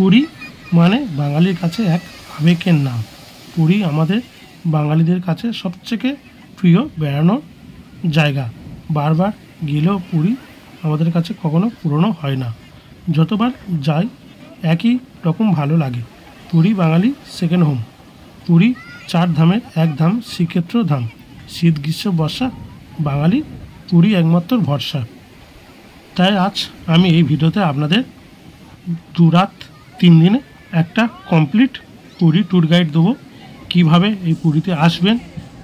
পুরী মানে বাঙালির কাছে এক আবেগের নাম। পুরী আমাদের বাঙালিদের কাছে সবথেকে প্রিয় বেড়ানোর জায়গা। বারবার গেলেও পুরী আমাদের কাছে কখনো পুরনো হয় না। যতবার যাই একই রকম ভালো লাগে। পুরী বাঙালি সেকেন্ড হোম। পুরী 4 ধামের এক ধাম শ্রীক্ষেত্র ধাম। শীত গ্রীষ্ম বর্ষা বাঙালি পুরী একমাত্র ভরসা। তাই আজ আমি এই ভিডিওতে আপনাদের 2 রাত 3 দিনে একটা কমপ্লিট পুরী ট্যুর গাইড দেবো। কীভাবে এই পুরীতে আসবেন,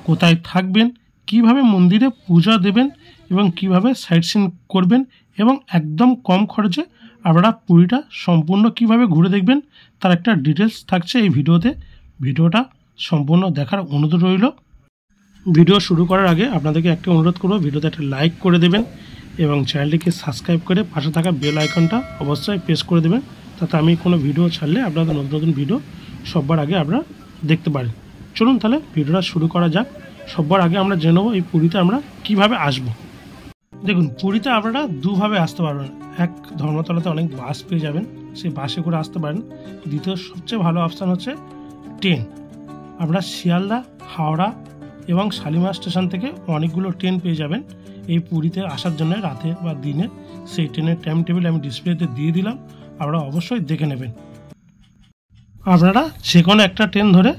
কোথায় থাকবেন, কিভাবে মন্দিরে পূজা দেবেন এবং কিভাবে সাইট সিন করবেন এবং একদম কম খরচে আপনারা পুরীটা সম্পূর্ণ কিভাবে ঘুরে দেখবেন তার একটা ডিটেলস থাকছে এই ভিডিওতে। ভিডিওটা সম্পূর্ণ দেখার অনুরোধ রইল। ভিডিও শুরু করার আগে আপনাদেরকে একটা অনুরোধ করব, ভিডিওতে একটা লাইক করে দেবেন এবং চ্যানেলটিকে সাবস্ক্রাইব করে পাশে থাকা বেল আইকনটা অবশ্যই প্রেস করে দেবেন, তাতে আমি কোনো ভিডিও ছাড়লে আপনাদের নতুন নতুন ভিডিও সবার আগে আপনারা দেখতে পারেন। চলুন তাহলে ভিডিওটা শুরু করা যাক। সবার আগে আমরা জেনে নেব এই পুরীতে আমরা কিভাবে আসব। দেখুন, পুরীতে আপনারা দুভাবে আসতে পারবেন। এক, ধর্মতলাতে অনেক বাস পেয়ে যাবেন, সেই বাসে করে আসতে পারেন। দ্বিতীয় সবচেয়ে ভালো অপশান হচ্ছে ট্রেন। আপনারা শিয়ালদা, হাওড়া এবং শালিমার স্টেশন থেকে অনেকগুলো ট্রেন পেয়ে যাবেন এই পুরীতে আসার জন্য রাতে বা দিনে। সেই ট্রেনের টাইম টেবিল আমি ডিসপ্লেতে দিয়ে দিলাম, আপনারা অবশ্যই দেখে নেবেন। আপনারা যে কোনো একটা ট্রেন ধরে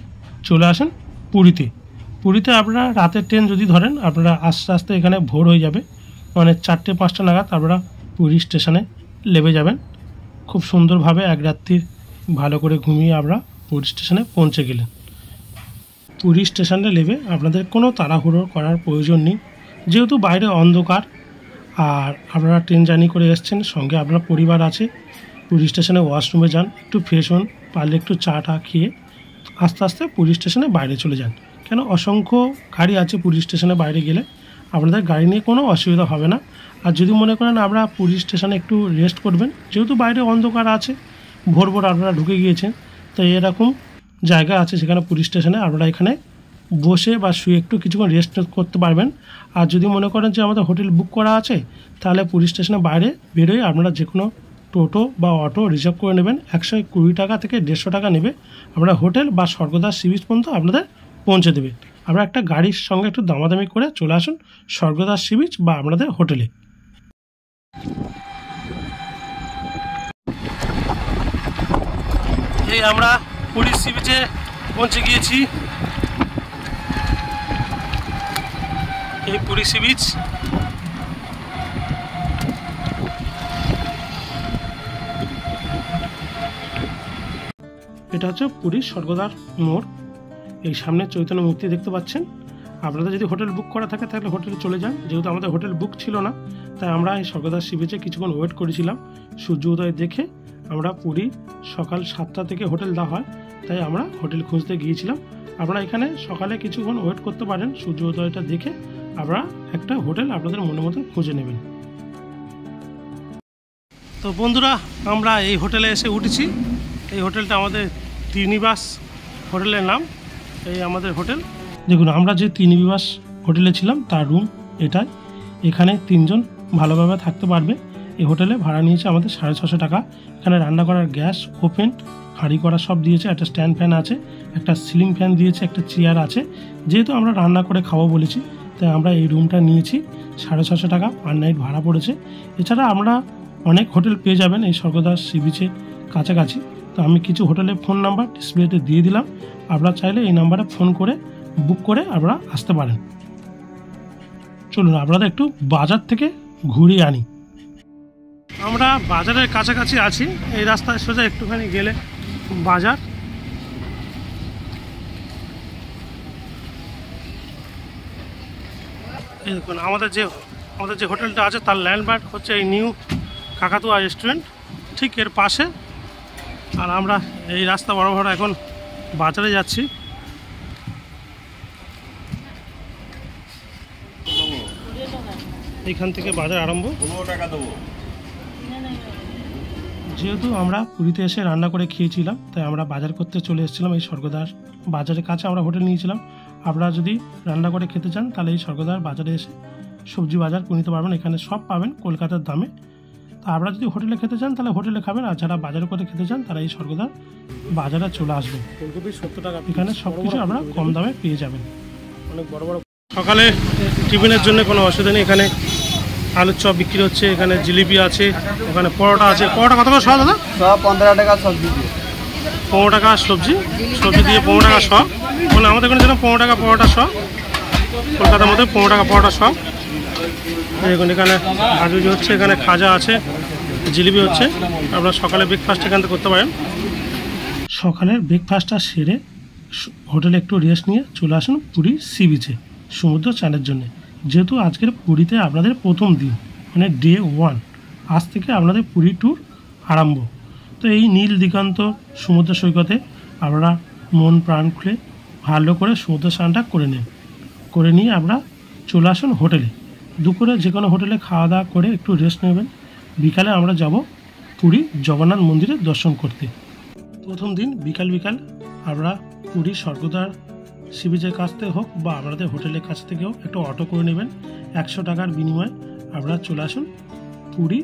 চলে আসেন পুরীতে। পুরীতে আপনারা রাতের ট্রেন যদি ধরেন আপনারা আস্তে আস্তে এখানে ভোর হয়ে যাবে, মানে 4টে-5টা নাগাদ আপনারা পুরী স্টেশনে নেমে যাবেন। খুব সুন্দরভাবে এক রাত্রির ভালো করে ঘুমিয়ে আপনারা পুরী স্টেশনে পৌঁছে গেলেন। পুরী স্টেশনে নেমে আপনাদের কোনো তাড়াহুড়ো করার প্রয়োজন নেই, যেহেতু বাইরে অন্ধকার আর আপনারা ট্রেন জার্নি করে এসছেন, সঙ্গে আপনার পরিবার আছে। পুরী স্টেশনে ওয়াশরুমে যান, একটু ফ্রেশ হন, পারলে একটু চা খেয়ে আস্তে আস্তে পুরী স্টেশনে বাইরে চলে যান। কেন, অসংখ্য গাড়ি আছে পুরী স্টেশনে বাইরে গেলে, আপনাদের গাড়ি নিয়ে কোনো অসুবিধা হবে না। আর যদি মনে করেন আপনারা পুরী স্টেশনে একটু রেস্ট করবেন, যেহেতু বাইরে অন্ধকার আছে, ভোর ভোর আপনারা ঢুকে গিয়েছেন, তো এরকম জায়গা আছে সেখানে পুরী স্টেশনে আপনারা এখানে বসে বা শুয়ে একটু কিছুক্ষণ রেস্ট করতে পারবেন। আর যদি মনে করেন যে আমাদের হোটেল বুক করা আছে, তাহলে পুরী স্টেশনের বাইরে বেরোয় আপনারা যে কোনো টোটো বা অটো রিজার্ভ করে নেবেন। 120 টাকা থেকে 150 টাকা নেবে, আপনারা হোটেল বা স্বর্গদ্বার সি বিচ পর্যন্ত আপনাদের পৌঁছে দেবে। আপনারা একটা গাড়ির সঙ্গে একটু দামাদামি করে চলে আসুন স্বর্গদ্বার সি বিচ বা আপনাদের হোটেলে। এই আমরা পুরী সি বিচে পৌঁছে গিয়েছি। এই পুরী সি বিচ, এটা হচ্ছে পুরীর স্বর্গদ্বার মোড়। এই সামনে চৈতন্য মূর্তি দেখতে পাচ্ছেন। আপনাদের যদি হোটেল বুক করা থাকে তাহলে হোটেলে চলে যান, যেহেতু আমাদের হোটেল বুক ছিল না, তাই আমরা এই স্বর্গদ্বার সি বিচে কিছুক্ষণ ওয়েট করেছিলাম। সূর্য উদয় দেখে আমরা পুরী সকাল 7টা থেকে হোটেল দেওয়া হয়, তাই আমরা হোটেল খুঁজতে গিয়েছিলাম। আপনারা এখানে সকালে কিছুক্ষণ ওয়েট করতে পারেন, সূর্য উদয়টা দেখে আপনারা একটা হোটেল আপনাদের মনের মতো খুঁজে নেবেন। তো বন্ধুরা, আমরা এই হোটেলে এসে উঠেছি। এই হোটেলটা আমাদের ত্রিনিবাস হোটেলের নাম। এই আমাদের হোটেল। দেখুন, আমরা যে ত্রিনিবাস হোটেলে ছিলাম তার রুম এটাই। এখানে 3 জন ভালোভাবে থাকতে পারবে। এই হোটেলে ভাড়া নিয়েছে আমাদের 650 টাকা। এখানে রান্না করার গ্যাস, ওভেন, হাঁড়ি করা সব দিয়েছে। একটা স্ট্যান্ড ফ্যান আছে, একটা সিলিং ফ্যান দিয়েছে, একটা চেয়ার আছে। যেহেতু আমরা রান্না করে খাবো বলেছি, তাই আমরা এই রুমটা নিয়েছি। 650 টাকা পার নাইট ভাড়া পড়েছে। এছাড়া আমরা অনেক হোটেল পেয়ে যাবেন এই স্বর্গদ্বার সি বিচের কাছাকাছি। তো আমি কিছু হোটেলের ফোন নাম্বার ডিসপ্লেতে দিয়ে দিলাম, আপনারা চাইলে এই নাম্বারে ফোন করে বুক করে আপনারা আসতে পারেন। চলুন আপনাদের একটু বাজার থেকে ঘুরিয়ে আনি। আমরা বাজারের কাছাকাছি আছি। এই রাস্তায় সোজা একটুখানি গেলে বাজার। এই দেখুন, আমাদের যে হোটেলটা আছে তার ল্যান্ডমার্ক হচ্ছে এই নিউ কাকাতুয়া রেস্টুরেন্ট, ঠিক এর পাশে। আর আমরা এই রাস্তা বরাবর এখন বাজারে যাচ্ছি। এইখান থেকে বাজার আরম্ভ। 15 টাকা দেবো। যেহেতু আমরা পুরীতে এসে রান্না করে খেয়েছিলাম, তাই আমরা বাজার করতে চলে এসেছিলাম এই স্বর্গদ্বার বাজারের কাছে আমরা হোটেল নিয়েছিলাম। আপনারা যদি রান্না করে খেতে চান তাহলে এই স্বর্গদ্বার বাজারে এসে সবজি বাজার করে নিতে পারবেন। এখানে সব পাবেন কলকাতার দামে। তো তা আপনারা যদি হোটেলে খেতে চান তাহলে হোটেলে খাবেন, আর যারা বাজারে করে খেতে চান তারা এই স্বর্গদার বাজারে চলে আসবেন। ফুলকপি 70 টাকা, এখানে সব কিছু আপনারা কম দামে পেয়ে যাবেন। অনেক বড় বড় সকালে টিফিনের জন্য কোনো অসুবিধা নেই। এখানে আলুর চপ বিক্রি হচ্ছে, এখানে জিলিপি আছে, ওখানে পরোটা আছে। পরোটা কত করে সব দাদা? সব 15 টাকা সবজি দিয়ে, 15 টাকা সবজি দিয়ে 15 টাকা সব। মানে আমাদের এখানে যেন 15 টাকা পরোটা সব, কলকাতার মধ্যে 15 টাকা পরোটা সব। দেখুন এখানে ভাজি হচ্ছে, এখানে খাজা আছে, জিলিপি হচ্ছে। আপনারা সকালে ব্রেকফাস্ট এখান থেকে করতে পারেন। সকালের ব্রেকফাস্টটা সেরে হোটেলে একটু রেস্ট নিয়ে চলে আসুন পুরী সি বিচে সমুদ্র চানের জন্য। যেহেতু আজকের পুরীতে আপনাদের প্রথম দিন, মানে ডে 1, আজ থেকে আপনাদের পুরী ট্যুর আরম্ভ। তো এই নীল দিগন্ত সমুদ্র সৈকতে আপনারা মন প্রাণ খুলে ভালো করে সমুদ্র স্নানটা করে নিয়ে আপনারা চলে আসুন হোটেলে। দুপুরে যে কোনো হোটেলে খাওয়া দাওয়া করে একটু রেস্ট নেবেন। বিকালে আমরা যাব পুরী জগন্নাথ মন্দিরে দর্শন করতে। প্রথম দিন বিকাল আমরা পুরী স্বর্গদ্বার সি বিচের কাছ থেকে হোক বা আপনাদের হোটেলের কাছ থেকেও একটু অটো করে নেবেন। 100 টাকার বিনিময়ে আপনারা চলে আসুন পুরী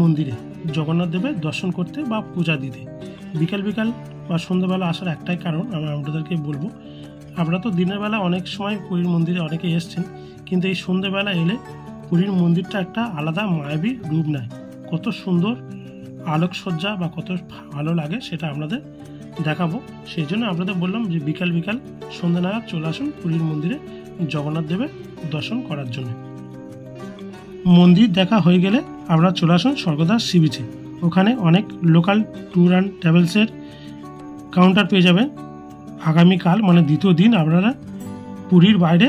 মন্দিরে জগন্নাথ দেবের দর্শন করতে বা পূজা দিতে। বিকাল বা সন্ধ্যাবেলা আসার একটাই কারণ, আমি আপনাদেরকে বলবো, আপনারা তো দিনের বেলা অনেক সময় পুরীর মন্দিরে অনেকে এসছেন, কিন্তু এই সন্ধ্যেবেলা এলে পুরীর মন্দিরটা একটা আলাদা মায়াবী রূপ নেয়। কত সুন্দর আলোকসজ্জা বা কত ভালো লাগে সেটা আপনাদের দেখাবো। সেই জন্য আপনাদের বললাম যে বিকাল সন্ধ্যা নাগাদ চলে আসুন পুরীর মন্দিরে জগন্নাথ দেবের দর্শন করার জন্য। মন্দির দেখা হয়ে গেলে আপনারা চলে আসুন স্বর্গদ্বার সি বিচে। ওখানে অনেক লোকাল ট্যুর অ্যান্ড ট্রাভেলসের কাউন্টার পেয়ে যাবেন। আগামীকাল মানে দ্বিতীয় দিন আপনারা পুরীর বাইরে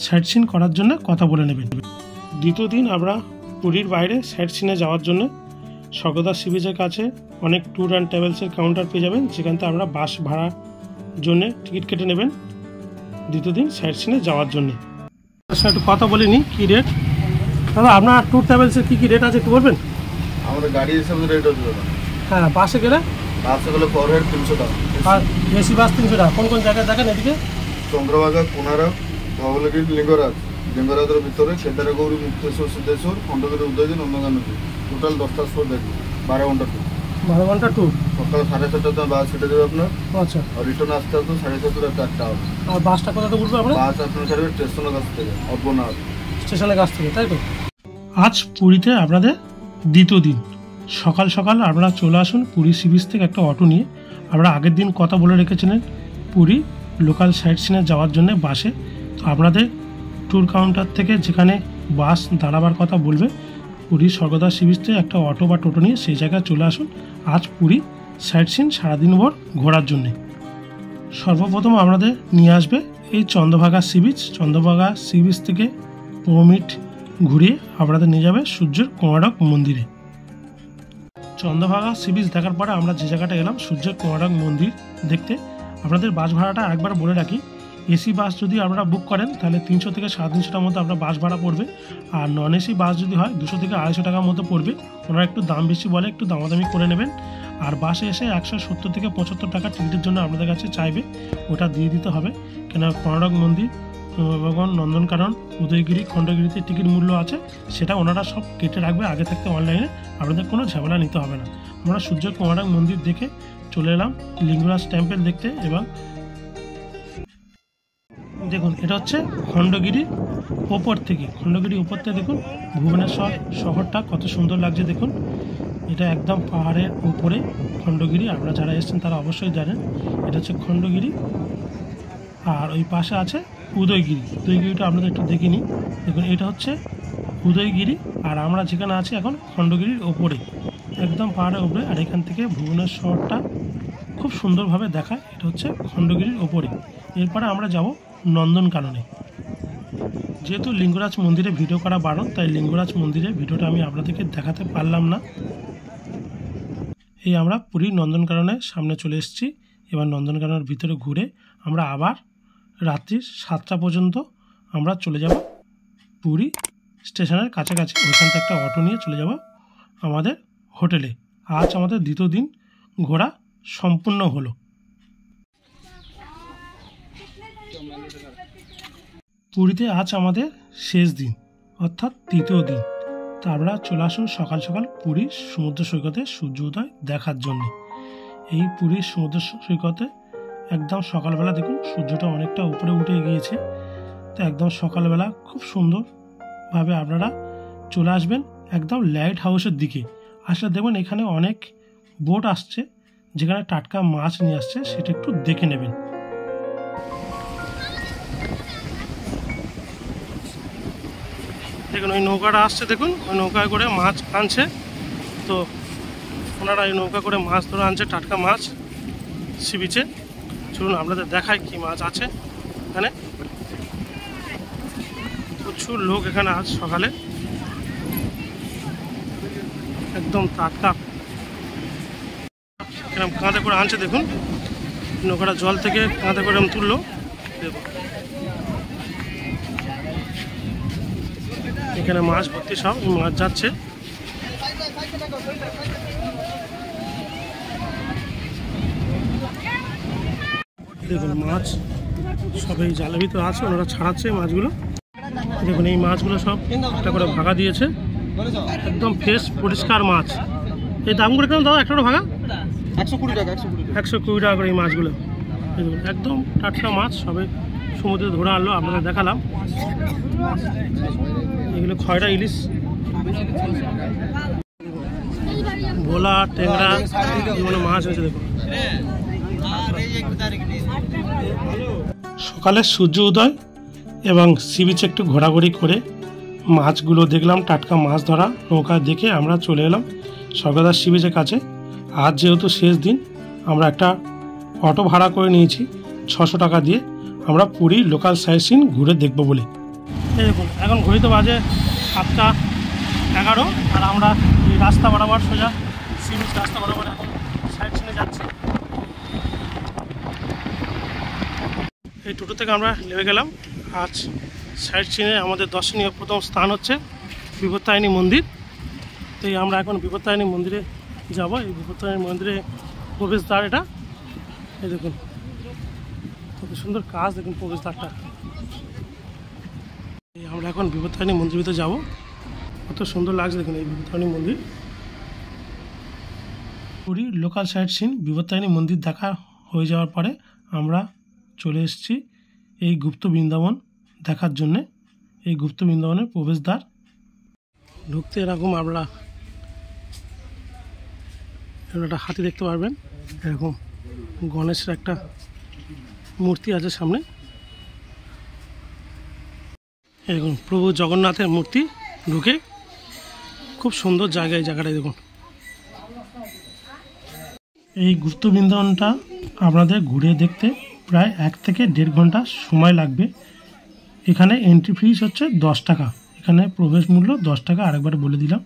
সাইট সিন করার জন্য কথা বলে নেবেন। দ্বিতীয় দিন আমরা পুরীর বাইরে সাইট সিনে যাওয়ার জন্য স্বর্গদ্বার সি বিচের কাছে অনেক ট্যুর অ্যান্ড ট্রাভেলসের কাউন্টার পেয়ে যাবেন, যেখান থেকে আপনারা বাস ভাড়ার জন্য টিকিট কেটে নেবেন দ্বিতীয় দিন সাইট সিনে যাওয়ার জন্য। আচ্ছা, একটু কথা বলে নিই কী রেট। দাদা আপনার ট্যুর ট্রাভেলসের কী রেট আছে একটু বলবেন? আমাদের গাড়ি হিসাবে রেট হচ্ছে দাদা। হ্যাঁ, বাসে গেলে পার হেড 300 টাকা, আর এসি বাস 300 টাকা। কোন জায়গায় দেখেন এদিকে? চন্দ্রভাগা, কোনারক, ধবলগিরি, লিঙ্গরাজের ভিতরে কেদারগৌরী, মুক্তেশ্বর, সিদ্ধেশ্বর, খণ্ডগিরি, উদয়গিরি, নন্দনকানন। টোটাল 10টা স্পট দেখবেন, 12 ঘন্টা ট্যুর। 12 ঘন্টা ট্যুর। সকাল 7:30টায় বাস ছেড়ে দেবে আপনার। আচ্ছা। আর রিটার্ন আসতে 7:30 4টা হবে। আর বাসটা কোথাতে উঠবে আপনার? বাস আপনার ছাড়বে স্টেশনের কাছ থেকে, অর্বনাথ স্টেশনের কাছ থেকে, তাই তো? আজ পুরীতে আপনাদের দ্বিতীয় দিন। সকাল আপনারা চলে আসুন পুরী সি বিচ থেকে একটা অটো নিয়ে। আমরা আগের দিন কথা বলে রেখেছিলেন পুরী লোকাল সাইট সিনে যাওয়ার জন্য বাসে। তো আপনাদের ট্যুর কাউন্টার থেকে যেখানে বাস দাঁড়াবার কথা বলবে পুরী স্বর্গদ্বার সি বিচ থেকে একটা অটো বা টোটো নিয়ে সেই জায়গায় চলে আসুন আজ পুরী সাইট সিন সারাদিন ভর ঘোরার জন্যে। সর্বপ্রথম আপনাদের নিয়ে আসবে এই Chandrabhaga sea beach. Chandrabhaga sea beach থেকে 15 মিনিট ঘুরিয়ে আপনাদের নিয়ে যাবে সূর্যের কোনারক মন্দিরে। চন্দ্রভাগা সি বিচ দেখার পরে আমরা যে জায়গাটা এলাম সূর্যের কোনারক মন্দির দেখতে। আপনাদের বাস ভাড়াটা একবার বলে রাখি, এসি বাস যদি আপনারা বুক করেন তাহলে 300 থেকে 350 টাকার মতো আপনার বাস ভাড়া পড়বে। আর নন এসি বাস যদি হয় 200 থেকে 250 টাকার মতো পড়বে। ওনারা একটু দাম বেশি বলে, একটু দামাদামি করে নেবেন। আর বাসে এসে 170 থেকে 75 টাকা টিকিটের জন্য আপনাদের কাছে চাইবে, ওটা দিয়ে দিতে হবে। কেন কোনারক মন্দির এবং নন্দনকানন, উদয়গিরি, খণ্ডগিরিতে টিকিট মূল্য আছে, সেটা ওনারা সব কেটে রাখবে আগে থাকতে অনলাইনে। আপনাদের কোনো ঝামেলা নিতে হবে না। আমরা সূর্য কোনারক মন্দির দেখে চলে এলাম লিঙ্গরাজ টেম্পল দেখতে। এবং দেখুন এটা হচ্ছে খণ্ডগিরির ওপর থেকে দেখুন ভুবনেশ্বর শহরটা কত সুন্দর লাগছে। দেখুন এটা একদম পাহাড়ের উপরে খণ্ডগিরি। আপনারা যারা এসেছেন তারা অবশ্যই জানেন এটা হচ্ছে খণ্ডগিরি। আর ওই পাশে আছে উদয়গিরিটা আপনাদের একটু দেখে নিই। দেখুন এটা হচ্ছে উদয়গিরি, আর আমরা যেখানে আছি এখন খণ্ডগিরির ওপরে, একদম পাহাড়ের উপরে। আর এখান থেকে ভুবনেশ্বরটা খুব সুন্দরভাবে দেখায়। এটা হচ্ছে খণ্ডগিরির ওপরে। এরপরে আমরা যাব নন্দনকাননে। যেহেতু লিঙ্গরাজ মন্দিরে ভিডিও করা বারণ, তাই লিঙ্গরাজ মন্দিরের ভিডিওটা আমি আপনাদেরকে দেখাতে পারলাম না। এই আমরা পুরী নন্দনকাননের সামনে চলে এসেছি। এবার নন্দনকাননের ভিতরে ঘুরে আমরা আবার রাত্রি 7টা পর্যন্ত আমরা চলে যাব পুরী স্টেশনের কাছাকাছি। ওইখান থেকে একটা অটো নিয়ে চলে যাব আমাদের হোটেলে। আজ আমাদের দ্বিতীয় দিন ঘোরা সম্পূর্ণ হলো। পুরীতে আজ আমাদের শেষ দিন, অর্থাৎ তৃতীয় দিন। তা আপনারা চলে আসুন সকাল সকাল পুরী সমুদ্র সৈকতে সূর্য উদয় দেখার জন্য। এই পুরীর সমুদ্র সৈকতে একদম সকালবেলা দেখুন সূর্যটা অনেকটা উপরে উঠে গিয়েছে। তো একদম সকালবেলা খুব সুন্দরভাবে আপনারা চলে আসবেন একদম লাইট হাউসের দিকে। আসলে দেখবেন এখানে অনেক বোট আসছে যেখানে টাটকা মাছ নিয়ে আসছে, সেটা একটু দেখে নেবেন। দেখুন ওই নৌকাটা আসছে, দেখুন ওই নৌকায় করে মাছ আনছে। তো ওনারা এই নৌকা করে মাছ ধরে আনছে, টাটকা মাছ সি বিচে। চলুন আপনাদের দেখায় কি মাছ আছে এখানে। প্রচুর লোক এখানে আজ সকালে, একদম টাটকা এরকম কাঁধে করে আনছে। দেখুন নৌকাটা জল থেকে কাঁধে করে তুললো। দেখুন এখানে মাছ ভর্তি, সব মাছ যাচ্ছে। দেখুন মাছ সব এই জালের ভিতরে আছে, ওনারা ছাড়াচ্ছে মাছগুলো। দেখুন এই মাছগুলো সব একটা করে ভাগা দিয়েছে, একদম ফ্রেশ পরিষ্কার মাছ। এই দামগুলো কেমন দাদা? একটা ভাগা 120 টাকা। 120 টাকা করে এই মাছগুলো। দেখুন একদম টাটকা মাছ, সবে সমুদ্রে ধরে আনলো, আপনাদের দেখালাম। এগুলো খয়রা ইলিশ, ভোলা, ট্যাংরা, বিভিন্ন মাছ হয়েছে। দেখুন সকালে সূর্য উদয় এবং সি বিচে একটু ঘোরাঘুরি করে মাছগুলো দেখলাম, টাটকা মাছ ধরা নৌকা দেখে আমরা চলে এলাম স্বর্গদ্বার সি বিচের কাছে। আজ যেহেতু শেষ দিন, আমরা একটা অটো ভাড়া করে নিয়েছি 600 টাকা দিয়ে। আমরা পুরী লোকাল সাইট সিন ঘুরে দেখবো বলে। এই দেখুন এখন ঘড়িতে বাজে 7:11, আর আমরা এই রাস্তা বরাবর সোজা সি বিচ রাস্তা বরাবর এখন সাইট সিনে যাচ্ছি। এই টোটো থেকে আমরা নেমে গেলাম। আজ সাইট সিনে আমাদের দর্শনীয় প্রথম স্থান হচ্ছে বিপত্তারিণী মন্দির। তো আমরা এখন বিপত্তারিণী মন্দিরে যাব। এই বিপত্তারিণী মন্দিরে প্রবেশদ্বার এটা। এই দেখুন কত সুন্দর কাজ, দেখুন প্রবেশদ্বারটা। আমরা এখন বিপত্তারিণী মন্দির ভিতরে যাবো, কত সুন্দর লাগছে দেখুন এই বিপত্তারিণী মন্দির। Puri local sightseeing Bipattarini মন্দির দেখা হয়ে যাওয়ার পরে আমরা চলে এসেছি এই গুপ্ত বৃন্দাবন দেখার জন্যে। এই গুপ্ত বৃন্দাবনের প্রবেশদ্বার ঢুকতে এরকম আপনারা একটা হাতি দেখতে পারবেন। এরকম গণেশের একটা মূর্তি আছে সামনে। এরকম প্রভু জগন্নাথের মূর্তি ঢুকে, খুব সুন্দর জায়গা এই জায়গাটায়। দেখুন এই গুপ্ত বৃন্দাবনটা আপনাদের ঘুরে দেখতে প্রায় 1 থেকে 1.5 ঘন্টা সময় লাগবে। এখানে এন্ট্রি ফিস হচ্ছে 10 টাকা, এখানে প্রবেশ মূল্য 10 টাকা, আরেকবার বলে দিলাম।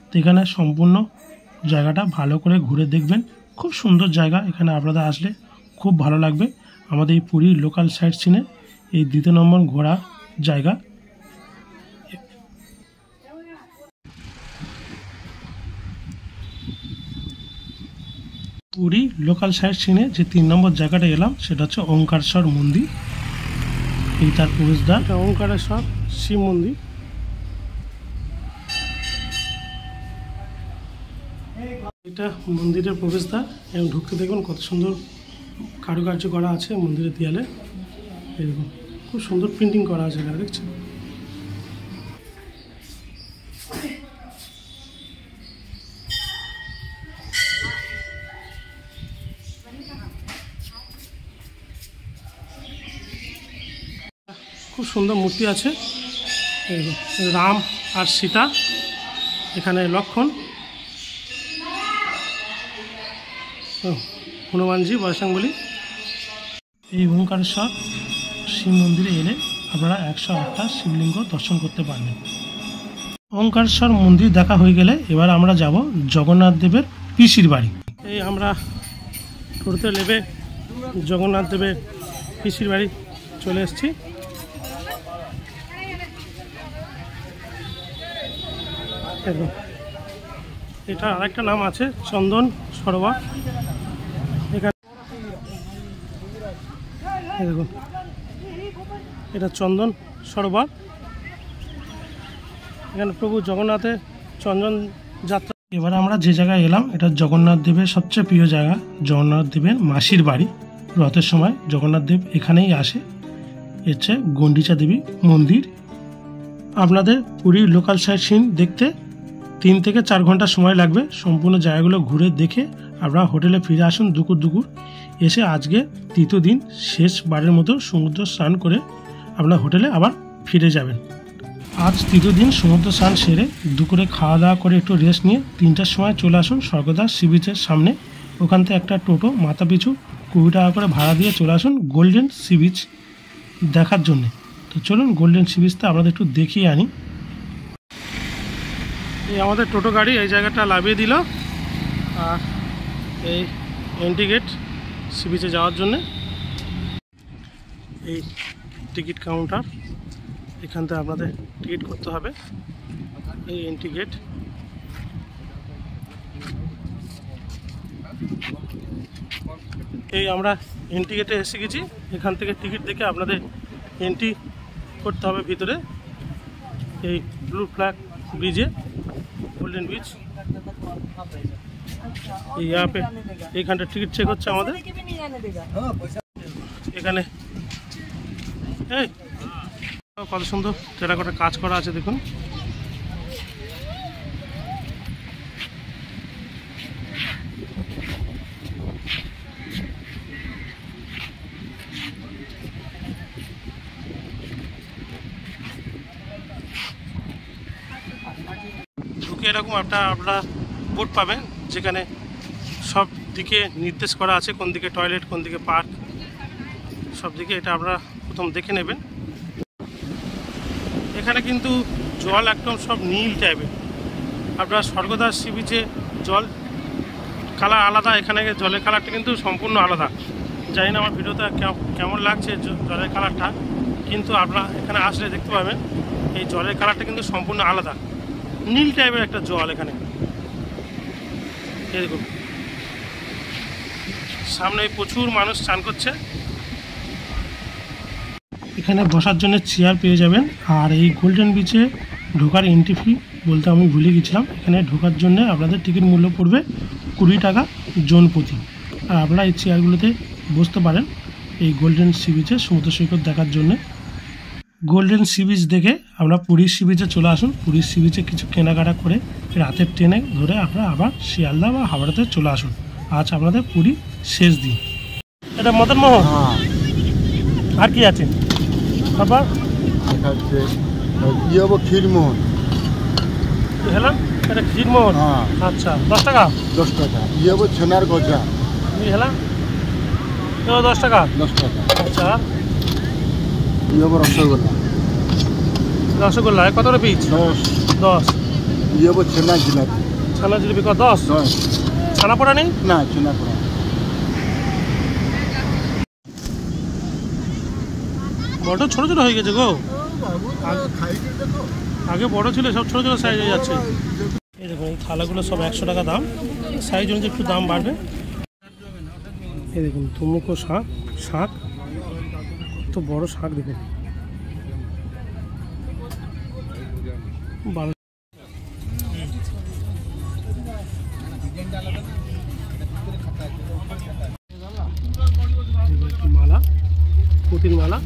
তো এখানে সম্পূর্ণ জায়গাটা ভালো করে ঘুরে দেখবেন, খুব সুন্দর জায়গা। এখানে আপনাদের আসলে খুব ভালো লাগবে। আমাদের এই পুরী লোকাল সাইট সিনে এই 2 নম্বর ঘোরার জায়গা। পুরী লোকাল সাইট সিনে যে 3 নম্বর জায়গাটা এলাম সেটা হচ্ছে ওঙ্কারেশ্বর মন্দির। এই তার প্রবেশদ্বার, ওঙ্কারেশ্বর শিব মন্দির। এটা মন্দিরের প্রবেশদ্বার এবং ঢুকতে দেখুন কত সুন্দর কারুকার্য করা আছে মন্দিরের দেয়ালে। এই দেখুন খুব সুন্দর প্রিন্টিং করা আছে এখানে, দেখছেন। খুব সুন্দর মূর্তি আছে, রাম আর সীতা, এখানে লক্ষণ, হনুমানজি বজরংবলী। এই ওঙ্কারেশ্বর শিব মন্দিরে এলে আপনারা 108টা শিবলিঙ্গ দর্শন করতে পারবেন। ওঙ্কারেশ্বর মন্দির দেখা হয়ে গেলে এবার আমরা যাব জগন্নাথ দেবের পিসির বাড়ি। এই আমরা টোটোতে নেবে জগন্নাথ দেবের পিসির বাড়ি চলে এসেছি। এটা আরেকটা নাম আছে চন্দন সরোবর। এখানে দেখুন এটা চন্দন সরোবর। এখানে প্রভু জগন্নাথের চন্দন যাত্রা। এবার আমরা যে জায়গায় এলাম এটা জগন্নাথ দেবের সবচেয়ে প্রিয় জায়গা, জগন্নাথ দেবের মাসির বাড়ি। রথের সময় জগন্নাথ দেব এখানেই আসে। হচ্ছে গন্ডিচা দেবী মন্দির। আপনাদের পুরীর লোকাল সাইট সিন দেখতে 3 থেকে 4 ঘন্টা সময় লাগবে। সম্পূর্ণ জায়গাগুলো ঘুরে দেখে আপনারা হোটেলে ফিরে আসুন দুপুর এসে আজকে তৃতীয় দিন শেষবারের মতো সমুদ্র স্নান করে আপনার হোটেলে আবার ফিরে যাবেন। আজ তৃতীয় দিন সমুদ্র স্নান সেরে দুপুরে খাওয়া দাওয়া করে একটু রেস্ট নিয়ে 3টার সময় চলে আসুন স্বর্গদ্বার সি বিচের সামনে। ওখান থেকে একটা টোটো মাথা পিছু 20 টাকা করে ভাড়া দিয়ে চলে আসুন গোল্ডেন সি বিচ দেখার জন্যে। তো চলুন গোল্ডেন সি বিচটা আপনাদের একটু দেখিয়ে আনি। এই আমাদের টোটো গাড়ি এই জায়গাটা লাভিয়ে দিল, আর এই এন্ট্রি গেট সি বিচে যাওয়ার জন্যে। এই টিকিট কাউন্টার, এখান থেকে আপনাদের টিকিট করতে হবে। এই এন্ট্রি গেট। এই আমরা এন্ট্রি গেটে এসে গেছি। এখান থেকে টিকিট দেখে আপনাদের এন্ট্রি করতে হবে ভিতরে। এই ব্লু ফ্ল্যাগ ব্রিজে, গোল্ডেন ব্রিজ। এই অ্যাপে এইখানটা টিকিট চেক হচ্ছে আমাদের। এখানে এই কত সুন্দর টেরাকোটা কাজ করা আছে দেখুন। ঢুকে এরকম আপনারা বোর্ড পাবেন যেখানে সব দিকে নির্দেশ করা আছে, কোন দিকে টয়লেট, কোন দিকে পার্ক, সব দিকে এটা আপনারা প্রথম দেখে নেবেন। এখানে কিন্তু জল একদম সব নীল টাইপের। আপনারা স্বর্গদ্বার সি বিচে জল কালার আলাদা, এখানে জলের কালারটা কিন্তু সম্পূর্ণ আলাদা। জানি না আমার ভিডিওতে কেমন লাগছে জলের কালারটা, কিন্তু আপনারা এখানে আসলে দেখতে পাবেন এই জলের কালারটা কিন্তু সম্পূর্ণ আলাদা, নীল টাইপের একটা জল। এখানে এরকম সামনে প্রচুর মানুষ স্নান করছে। এখানে বসার জন্য চেয়ার পেয়ে যাবেন। আর এই গোল্ডেন বিচে ঢোকার এন্ট্রি ফি বলতে আমি ভুলে গেছিলাম, এখানে ঢোকার জন্য আপনাদের টিকিট মূল্য পড়বে 20 টাকা জন প্রতি। আর আপনারা এই চেয়ারগুলোতে বসতে পারেন এই গোল্ডেন সি বিচে সমুদ্র সৈকত দেখার জন্য। গোল্ডেন সি বিচ দেখে আমরা পুরীর সি বিচে চলে আসুন। পুরীর সি বিচে কিছু কেনাকাটা করে রাতের ট্রেনে ধরে আপনারা আবার শিয়ালদা বা হাওড়াতে চলে আসুন। আজ আপনাদের পুরী শেষ দিন। এটা মদনমোহন, আর কি আছে বাবা? ক্ষীরমোহন। হ্যালো, এটা ক্ষীরমোহন। আচ্ছা, 10 টাকা। 10 টাকা। ছানার গজা। হ্যালো, 10 টাকা। 10 টাকা। আচ্ছা, রসগোল্লা। রসগোল্লা কত করে পিস? 10। ছানা জিলাপি। ছানা জিলাপি কত? 10। ছানা পোড়া নেই? না, ছানা পোড়া। বড় ছোট ছোট হয়ে গেছে গো। আগে বড় ছিল, সব ছোট ছোট সাইজ হয়ে যাচ্ছে। এই দেখুন এই থালাগুলো সব 100 টাকা দাম, সাইজ অনুযায়ী একটু দাম বাড়বে। এই দেখুন তুমুকো শাক, কত বড় শাক দেখুন। মালা, পুঁতির মালা।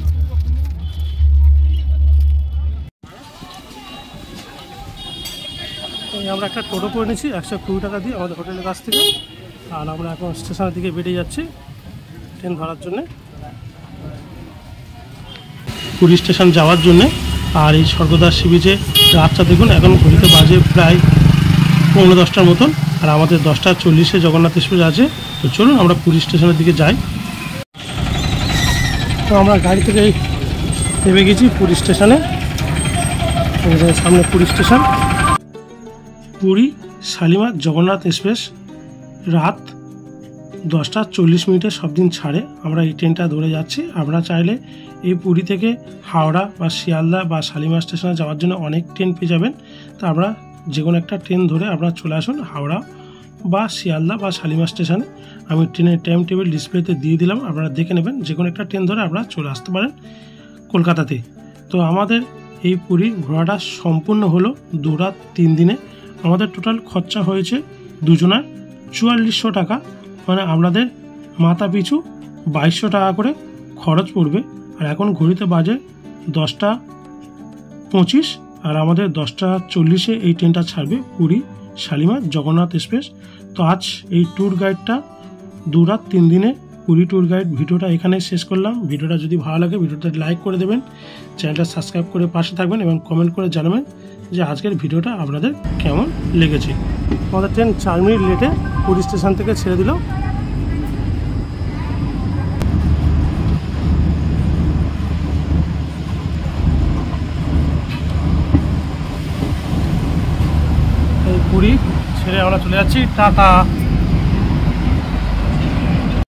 আমরা একটা টোটো করে নিয়েছি 120 টাকা দিয়ে আমাদের হোটেলের কাছ থেকে। আর আমরা এখন স্টেশনের দিকে বেরিয়ে যাচ্ছি ট্রেন ধরার জন্যে, পুরী স্টেশন যাওয়ার জন্যে। আর এই স্বর্গদ্বার সি বিচে রাতটা দেখুন, এখন ঘড়িতে বাজে প্রায় 9:10টার মতন। আর আমাদের 10:40-এ জগন্নাথ এক্সপ্রেস আছে। তো চলুন আমরা পুরী স্টেশনের দিকে যাই। তো আমরা গাড়ি থেকে নেমে গেছি পুরী স্টেশনে। সামনে পুরী স্টেশন। পুরী শালিমার জগন্নাথ এক্সপ্রেস রাত 10:40 সব দিন ছাড়ে। আমরা এই ট্রেনটা ধরে যাচ্ছি। আপনারা চাইলে এই পুরী থেকে হাওড়া বা শিয়ালদা বা শালিমার স্টেশনে যাওয়ার জন্য অনেক ট্রেন পেয়ে যাবেন। তো আপনারা যে কোনো একটা ট্রেন ধরে আপনারা চলে আসুন হাওড়া বা শিয়ালদা বা শালিমার স্টেশনে। আমি ট্রেনের টাইম টেবিল ডিসপ্লেতে দিয়ে দিলাম, আপনারা দেখে নেবেন। যে কোনো একটা ট্রেন ধরে আপনারা চলে আসতে পারেন কলকাতাতে। তো আমাদের এই পুরী ঘোরাটা সম্পূর্ণ হলো 2 রাত 3 দিনে। আমাদের টোটাল খরচা হয়েছে দুজনার 4400 টাকা, মানে আপনাদের মাথা পিছু 2200 টাকা করে খরচ পড়বে। আর এখন ঘড়িতে বাজে 10:25, আর আমাদের 10:40 এই ট্রেনটা ছাড়বে পুরী শালিমার জগন্নাথ এক্সপ্রেস। তো আজ এই ট্যুর গাইডটা 2 রাত 3 দিনে পুরী ট্যুর গাইড ভিডিওটা এখানে শেষ করলাম। ভিডিওটা যদি ভালো লাগে ভিডিওটা লাইক করে দেবেন, চ্যানেলটা সাবস্ক্রাইব করে পাশে থাকবেন এবং কমেন্ট করে জানাবেন যে আজকের ভিডিওটা আপনাদের কেমন লেগেছে। আমাদের ট্রেন 4 মিনিট লেটে পুরী স্টেশন থেকে ছেড়ে দিল। এই পুরী ছেড়ে আমরা চলে যাচ্ছি, টাটা।